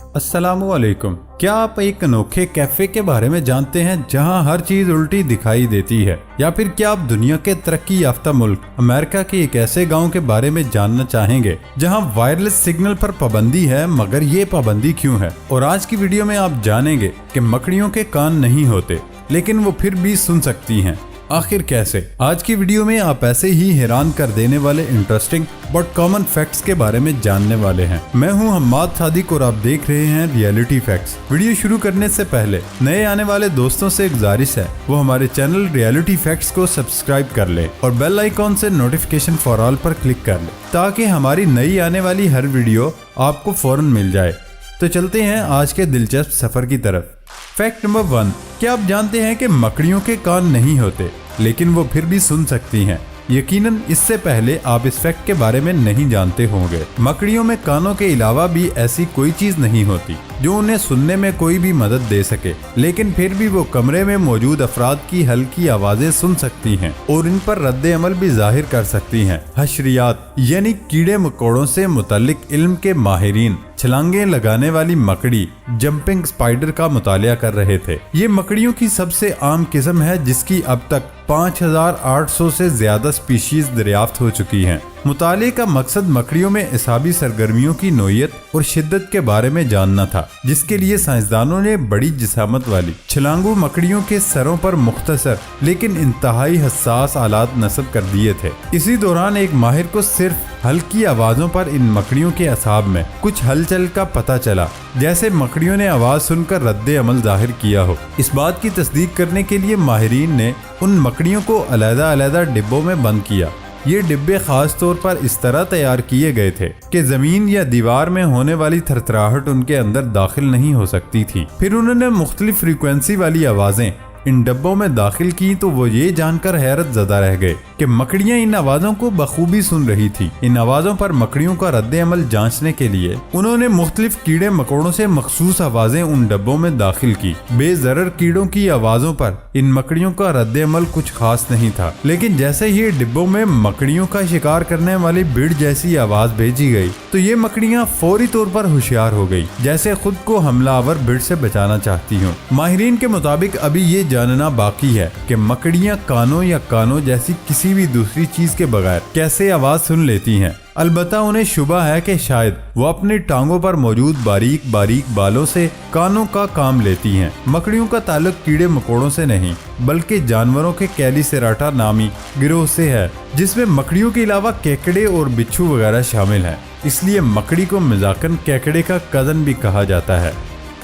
अस्सलाम वालेकुम। क्या आप एक अनोखे कैफे के बारे में जानते हैं जहां हर चीज उल्टी दिखाई देती है, या फिर क्या आप दुनिया के तरक्की याफ्ता मुल्क अमेरिका के एक ऐसे गांव के बारे में जानना चाहेंगे जहां वायरलेस सिग्नल पर पाबंदी है, मगर ये पाबंदी क्यों है? और आज की वीडियो में आप जानेंगे कि मकड़ियों के कान नहीं होते लेकिन वो फिर भी सुन सकती हैं। आखिर कैसे? आज की वीडियो में आप ऐसे ही हैरान कर देने वाले इंटरेस्टिंग बट कॉमन फैक्ट्स के बारे में जानने वाले हैं। मैं हूं हम्माद सादिक और आप देख रहे हैं रियलिटी फैक्ट्स। वीडियो शुरू करने से पहले नए आने वाले दोस्तों से गुजारिश है वो हमारे चैनल रियलिटी फैक्ट्स को सब्सक्राइब कर ले और बेल आइकॉन से नोटिफिकेशन फॉर ऑल पर क्लिक कर ले ताकि हमारी नई आने वाली हर वीडियो आपको फौरन मिल जाए। तो चलते हैं आज के दिलचस्प सफर की तरफ। फैक्ट नंबर 1, क्या आप जानते हैं कि मकड़ियों के कान नहीं होते लेकिन वो फिर भी सुन सकती हैं? यकीनन इससे पहले आप इस फैक्ट के बारे में नहीं जानते होंगे। मकड़ियों में कानों के अलावा भी ऐसी कोई चीज नहीं होती जो उन्हें सुनने में कोई भी मदद दे सके, लेकिन फिर भी वो कमरे में मौजूद अफराद की हल्की आवाजें सुन सकती हैं और इन पर रद्द अमल भी जाहिर कर सकती हैं। हशरियात यानी कीड़े मकोड़ों से मुतालिक इल्म के माहिरीन छलांगे लगाने वाली मकड़ी जंपिंग स्पाइडर का मुतालिया कर रहे थे। ये मकड़ियों की सबसे आम किस्म है जिसकी अब तक 5800 से ज्यादा स्पीशीज दरियाफ्त हो चुकी हैं। मुताले का मकसद मकड़ियों में एसाबी सरगर्मियों की नोयत और शिद्दत के बारे में जानना था, जिसके लिए साइंसदानों ने बड़ी जिसामत वाली छलांगू मकड़ियों के सरों पर मुख्तसर लेकिन इंतहाई हसास आलात नस्ब कर दिए थे। इसी दौरान एक माहिर को सिर्फ हल्की आवाजों पर इन मकड़ियों के असाब में कुछ हलचल का पता चला, जैसे मकड़ियों ने आवाज सुनकर रद्द अमल जाहिर किया हो। इस बात की तस्दीक करने के लिए माहिरीन ने उन मकड़ियों को अलग-अलग डिब्बों में बंद किया। ये डिब्बे खास तौर पर इस तरह तैयार किए गए थे कि जमीन या दीवार में होने वाली थरथराहट उनके अंदर दाखिल नहीं हो सकती थी। फिर उन्होंने मुख्तलिफ फ्रीक्वेंसी वाली आवाजें इन डब्बों में दाखिल की तो वो ये जानकर हैरत ज़दा रह गए कि मकड़ियां इन आवाजों को बखूबी सुन रही थी। इन आवाजों पर मकड़ियों का रद्द अमल जांचने के लिए उन्होंने मुख्तलिफ कीड़े मकोड़ों से मखसूस आवाजें उन डब्बों में दाखिल की। बेजरर कीड़ों की आवाजों पर इन मकड़ियों का रद्द अमल कुछ खास नहीं था, लेकिन जैसे ही डिब्बों में मकड़ियों का शिकार करने वाली भीड़ जैसी आवाज भेजी गई तो ये मकड़ियां फौरी तौर पर होशियार हो गई, जैसे खुद को हमलावर भीड़ से बचाना चाहती हूँ। माहिरीन के मुताबिक अभी ये जानना बाकी है कि मकड़ियां कानों या कानों जैसी किसी भी दूसरी चीज के बगैर कैसे आवाज सुन लेती हैं। अलबत्ता उन्हें शुबा है कि शायद वो अपनी टांगों पर मौजूद बारीक बारीक बालों से कानों का काम लेती हैं। मकड़ियों का ताल्लुक कीड़े मकोड़ों से नहीं बल्कि जानवरों के कैलीसेराटा नामी गिरोह से है, जिसमें मकड़ियों के अलावा केकड़े और बिच्छू वगैरह शामिल हैं। इसलिए मकड़ी को मजाकन केकड़े का कज़न भी कहा जाता है।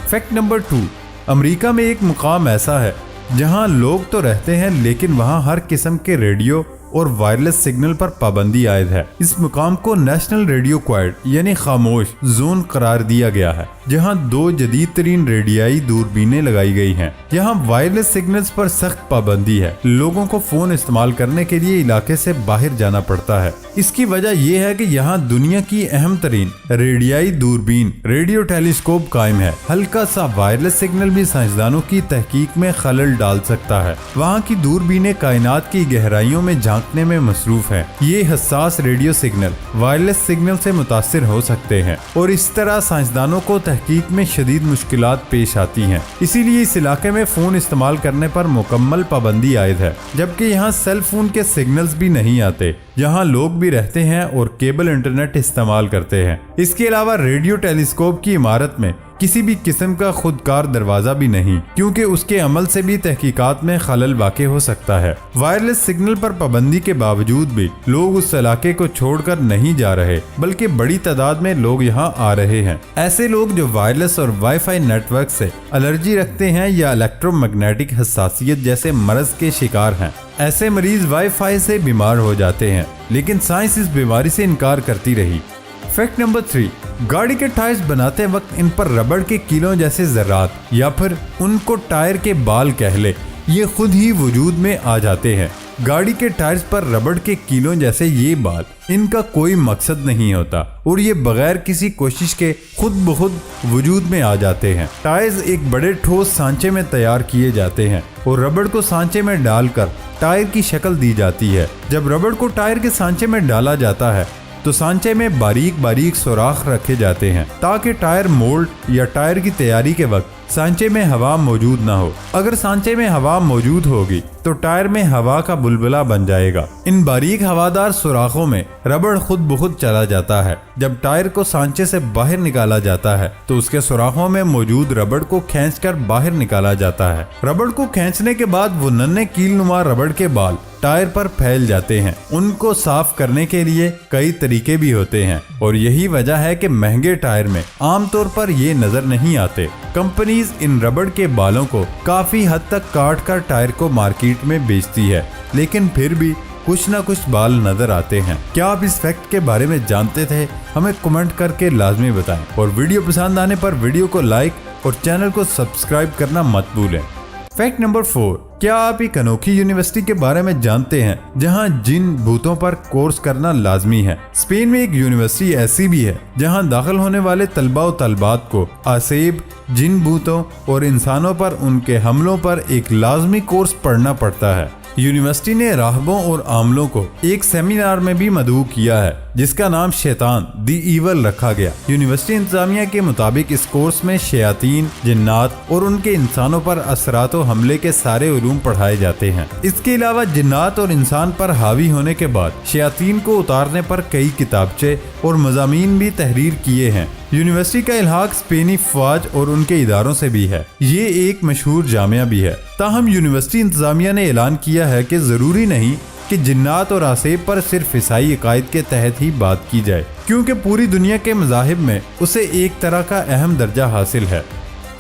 फैक्ट नंबर 2, अमेरिका में एक मुकाम ऐसा है जहां लोग तो रहते हैं लेकिन वहां हर किस्म के रेडियो और वायरलेस सिग्नल पर पाबंदी आयद है। इस मुकाम को नेशनल रेडियो क्वाइट यानी खामोश जोन करार दिया गया है, जहां 2 जदीद तरीन रेडियाई दूरबीनें लगाई गई हैं। यहाँ वायरलेस सिग्नल्स पर सख्त पाबंदी है। लोगों को फोन इस्तेमाल करने के लिए इलाके से बाहर जाना पड़ता है। इसकी वजह यह है कि यहाँ दुनिया की अहम तरीन रेडियाई दूरबीन रेडियो टेलीस्कोप कायम है। हल्का सा वायरलेस सिग्नल भी साइंसदानों की तहकीक में खलल डाल सकता है। वहाँ की दूरबीनें कायनात की गहराइयों में झांकने में मसरूफ है। ये हसास रेडियो सिग्नल वायरलेस सिग्नल से मुतासिर हो सकते हैं और इस तरह साइंसदानों को तहकीक में शदीद मुश्किलात पेश आती हैं। इसीलिए इस इलाके में फोन इस्तेमाल करने पर मुकम्मल पाबंदी आयद है, जबकि यहाँ सेल फोन के सिग्नल्स भी नहीं आते। यहाँ लोग भी रहते हैं और केबल इंटरनेट इस्तेमाल करते हैं। इसके अलावा रेडियो टेलीस्कोप की इमारत में किसी भी किस्म का खुदकार दरवाजा भी नहीं, क्योंकि उसके अमल से भी तहकीकात में खलल वाक़े हो सकता है। वायरलेस सिग्नल पर पाबंदी के बावजूद भी लोग उस इलाके को छोड़कर नहीं जा रहे, बल्कि बड़ी तादाद में लोग यहाँ आ रहे हैं। ऐसे लोग जो वायरलेस और वाईफाई नेटवर्क से एलर्जी रखते हैं या इलेक्ट्रोमैग्नेटिक हसासियत जैसे मर्ज के शिकार हैं, ऐसे मरीज वाईफाई से बीमार हो जाते हैं, लेकिन साइंस इस बीमारी से इनकार करती रही। फैक्ट नंबर 3, गाड़ी के टायर्स बनाते वक्त इन पर रबड़ के कीलों जैसे ज़रात या फिर उनको टायर के बाल कह ले, ये खुद ही वजूद में आ जाते हैं। गाड़ी के टायर्स पर रबड़ के कीलों जैसे ये बाल, इनका कोई मकसद नहीं होता और ये बगैर किसी कोशिश के खुद ब खुद वजूद में आ जाते हैं। टायर्स एक बड़े ठोस सांचे में तैयार किए जाते हैं और रबड़ को सांचे में डालकर टायर की शक्ल दी जाती है। जब रबड़ को टायर के सांचे में डाला जाता है तो सांचे में बारीक बारीक सुराख रखे जाते हैं ताकि टायर मोल्ड या टायर की तैयारी के वक्त सांचे में हवा मौजूद ना हो। अगर सांचे में हवा मौजूद होगी तो टायर में हवा का बुलबुला बन जाएगा। इन बारीक हवादार सुराखों में रबड़ खुद ब खुद चला जाता है। जब टायर को सांचे से बाहर निकाला जाता है तो उसके सुराखों में मौजूद रबड़ को खींचकर बाहर निकाला जाता है। रबड़ को खींचने के बाद वो नन्हे कीलनुमा रबड़ के बाल टायर पर फैल जाते हैं। उनको साफ करने के लिए कई तरीके भी होते हैं और यही वजह है कि महंगे टायर में आमतौर पर ये नजर नहीं आते। कंपनीज इन रबड़ के बालों को काफी हद तक काट कर टायर को मार्केट में बेचती है, लेकिन फिर भी कुछ न कुछ बाल नजर आते हैं। क्या आप इस फैक्ट के बारे में जानते थे? हमें कमेंट करके लाजमी बताएं और वीडियो पसंद आने पर वीडियो को लाइक और चैनल को सब्सक्राइब करना मत भूलें। फैक्ट नंबर 4, क्या आप एक अनोखी यूनिवर्सिटी के बारे में जानते हैं जहां जिन भूतों पर कोर्स करना लाजमी है? स्पेन में एक यूनिवर्सिटी ऐसी भी है जहां दाखिल होने वाले तलबा और तलबात को असेब, जिन भूतों और इंसानों पर उनके हमलों पर एक लाजमी कोर्स पढ़ना पड़ता है। यूनिवर्सिटी ने राहबों और आमलों को एक सेमिनार में भी मदऊ किया है जिसका नाम शैतान दी ईवल रखा गया। यूनिवर्सिटी इंतजामिया के मुताबिक इस कोर्स में शयातीन, जिन्नात और उनके इंसानों पर असरात और हमले के सारे उलूम पढ़ाए जाते हैं। इसके अलावा जिन्नात और इंसान पर हावी होने के बाद शयातीन को उतारने पर कई किताबचे और मज़ामीन भी तहरीर किए हैं। यूनिवर्सिटी का इल्हाक स्पेनी फौज और उनके इदारों से भी है। ये एक मशहूर जामिया भी है। ताहम यूनिवर्सिटी इंतजामिया ने ऐलान किया है कि जरूरी नहीं कि जिन्नात और आसेब पर सिर्फ ईसाई अकायद के तहत ही बात की जाए, क्योंकि पूरी दुनिया के मज़ाहिब में उसे एक तरह का अहम दर्जा हासिल है।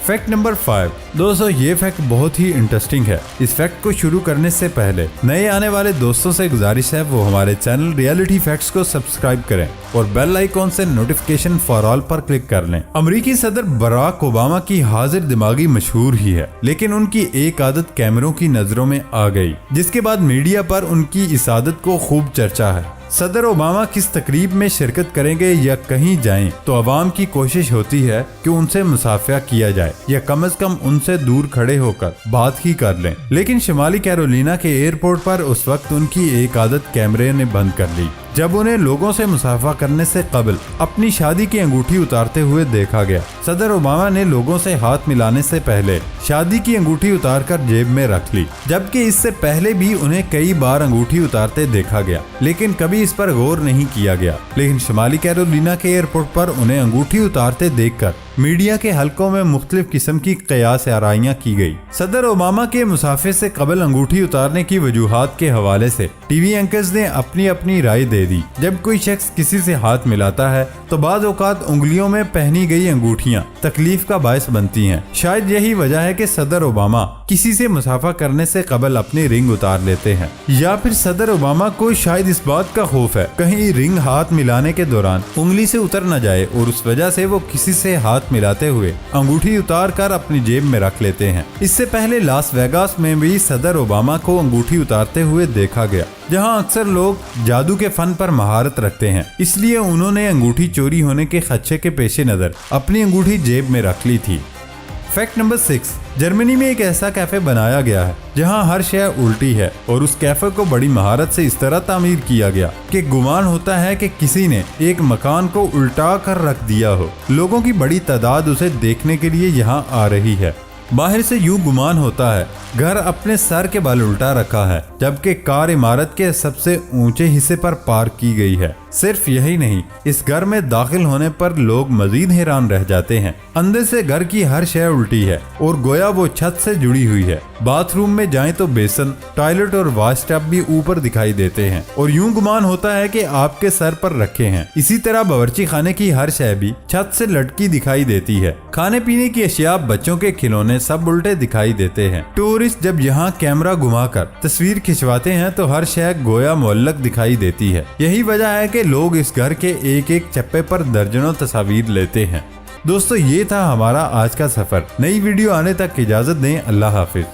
फैक्ट नंबर 5, दोस्तों ये फैक्ट बहुत ही इंटरेस्टिंग है। इस फैक्ट को शुरू करने से पहले नए आने वाले दोस्तों से गुजारिश है वो हमारे चैनल रियलिटी फैक्ट्स को सब्सक्राइब करें और बेल आइकॉन से नोटिफिकेशन फॉर ऑल पर क्लिक कर लें। अमेरिकी सदर बराक ओबामा की हाजिर दिमागी मशहूर ही है, लेकिन उनकी एक आदत कैमरों की नजरों में आ गई, जिसके बाद मीडिया पर उनकी इस आदत को खूब चर्चा है। सदर ओबामा किस तकरीब में शिरकत करेंगे या कहीं जाएं तो अवाम की कोशिश होती है कि उनसे मुसाफिया किया जाए या कम से कम उनसे दूर खड़े होकर बात ही कर लें। लेकिन शिमाली कैरोलिना के एयरपोर्ट पर उस वक्त उनकी एक आदत कैमरे ने बंद कर ली जब उन्हें लोगों से मुसाफा करने से कबल अपनी शादी की अंगूठी उतारते हुए देखा गया। सदर ओबामा ने लोगों से हाथ मिलाने से पहले शादी की अंगूठी उतारकर जेब में रख ली, जबकि इससे पहले भी उन्हें कई बार अंगूठी उतारते देखा गया, लेकिन कभी इस पर गौर नहीं किया गया। लेकिन शिमाली कैरोलिना के एयरपोर्ट पर उन्हें अंगूठी उतारते देखकर मीडिया के हलकों में मुख्तलिफ किस्म की कयास आराइयां की गई। सदर ओबामा के मुसाफिर से कबल अंगूठी उतारने की वजूहात के हवाले से टीवी एंकर्स ने अपनी अपनी राय दे दी। जब कोई शख्स किसी से हाथ मिलाता है तो बाज़ औक़ात उंगलियों में पहनी गई अंगूठियां तकलीफ का बायस बनती हैं। शायद यही वजह है कि सदर ओबामा किसी से मुसाफा करने से कबल अपनी रिंग उतार लेते हैं, या फिर सदर ओबामा को शायद इस बात का खौफ है कहीं रिंग हाथ मिलाने के दौरान उंगली से उतर न जाए और उस वजह से वो किसी से हाथ मिलाते हुए अंगूठी उतार कर अपनी जेब में रख लेते हैं। इससे पहले लास वेगास में भी सदर ओबामा को अंगूठी उतारते हुए देखा गया, जहां अक्सर लोग जादू के फन पर महारत रखते हैं, इसलिए उन्होंने अंगूठी चोरी होने के खदशे के पेश नजर अपनी अंगूठी जेब में रख ली थी। फैक्ट नंबर 6, जर्मनी में एक ऐसा कैफे बनाया गया है जहां हर शय उल्टी है और उस कैफे को बड़ी महारत से इस तरह तामीर किया गया कि गुमान होता है कि किसी ने एक मकान को उल्टा कर रख दिया हो। लोगों की बड़ी तादाद उसे देखने के लिए यहां आ रही है। बाहर से यूं गुमान होता है घर अपने सर के बल उल्टा रखा है, जबकि कार इमारत के सबसे ऊंचे हिस्से पर पार्क की गई है। सिर्फ यही नहीं, इस घर में दाखिल होने पर लोग मजीद हैरान रह जाते हैं। अंदर से घर की हर शय उल्टी है और गोया वो छत से जुड़ी हुई है। बाथरूम में जाएं तो बेसन, टॉयलेट और वॉश टब भी ऊपर दिखाई देते हैं और यूं गुमान होता है कि आपके सर पर रखे हैं। इसी तरह बावर्ची खाने की हर शय भी छत से लटकी दिखाई देती है। खाने पीने की अशिया, बच्चों के खिलौने सब उल्टे दिखाई देते हैं। टूरिस्ट जब यहाँ कैमरा घुमाकर तस्वीर खिंचवाते हैं तो हर शय गोया मुअल्लक दिखाई देती है। यही वजह है कि लोग इस घर के एक एक चप्पे पर दर्जनों तस्वीर लेते हैं। दोस्तों, ये था हमारा आज का सफर। नई वीडियो आने तक इजाजत दें। अल्लाह हाफिज।